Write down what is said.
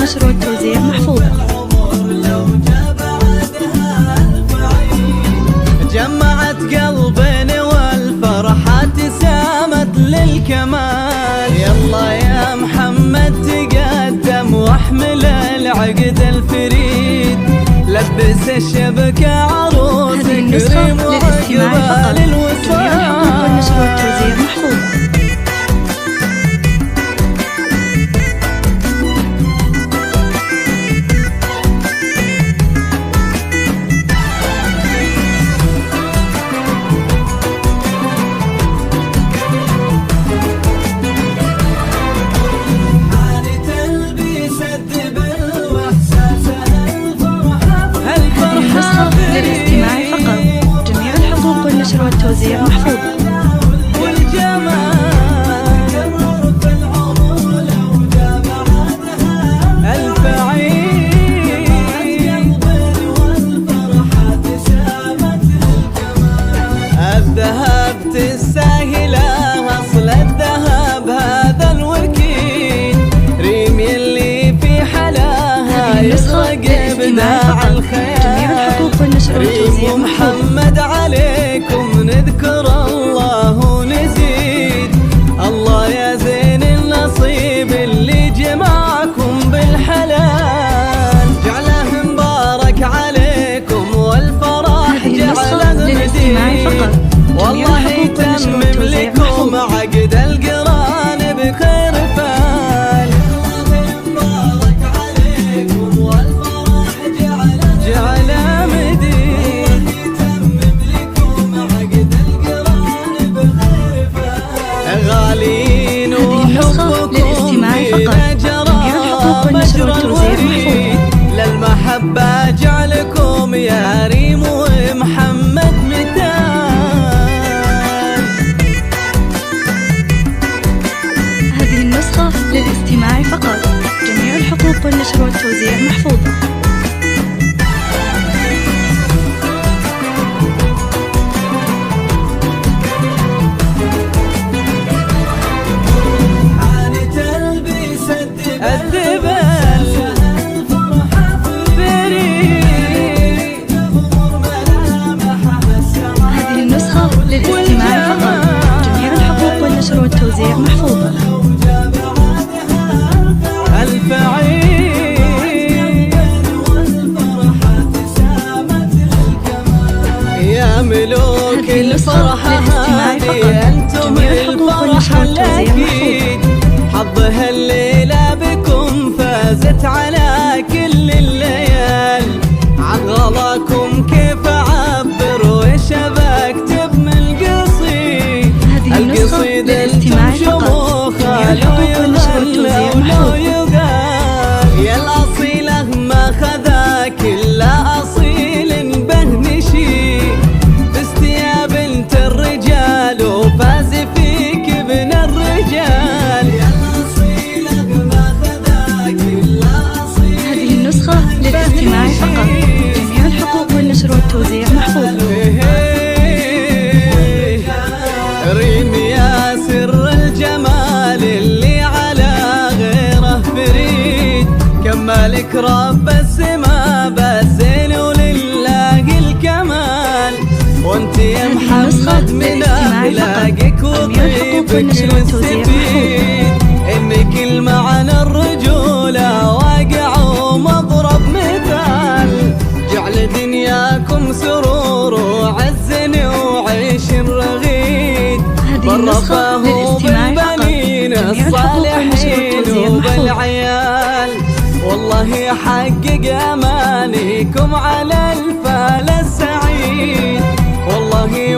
والنشر والتوزيع محفوظة. جمعت قلبنا والفرحة سامت للكمال. يلا يا محمد تقدم واحمل العقد الفريد، لبس الشبكة عروسك كريم وعقبال الوصال. والنشر والتوزيع محفوظة. للاستماع فقط. جميع الحقوق والنشر والتوزيع محفوظة. الذهب تستاهله أصل الذهب هذا الوكيل، ريم اللي في حلاها يسرق ابداع الخيال. ريم محمد عليكم نذكر الله ونزيد، الله يا زين النصيب اللي جمعكم بالحلال، جعله مبارك عليكم والفرح جعله مديد، والله يتمم لكم عقد القران بخير فال. مبارك عليكم والفرح جعله مديد، يتمم لكم عقد القران بخير فال. غالين وحبكم بنا جرى مجرى الوريد، للمحبة جعلكم يا ريم ومحمد مثال. هذه النسخة للاستماع فقط. جميع الحقوق والنشر والتوزيع محفوظة. للاستماع فقط. جميع الحقوق والنشر والتوزيع محفوظة. ألف عيد يا ملوك الفرحة هذه، أنتم الفرحة الأكيد، حظها الليلة بكم فازت على كل الليال. عن غلاكم كيف أعبر وإيش بكتب من القصيد، القصيد انتم شموخه لو يغنى ولو يقال. يا الأصيلة ما خذاك إلا أصيل به نشيد، باستياب بنت الرجال وفاز فيك ابن الرجال. يا الأصيلة ما خذاك إلا أصيل. هذه النسخة للاستماع فقط. جميع الحقوق والنشر والتوزيع محفوظة. ريم يا سر الجمال اللي على غيره فريد، كمالك رب السما بالزين ولله الكمال. وانت يا محمد من اخلاقك وطيبك نستفيد، انك المعنى الرجولة واقع ومضرب مثال، جعل دنياكم سرور وعز وعيش رغيد، برفاه بالبنين الصالحين وبالعيال. والله يحقق امانيكم على الفال السعيد، والله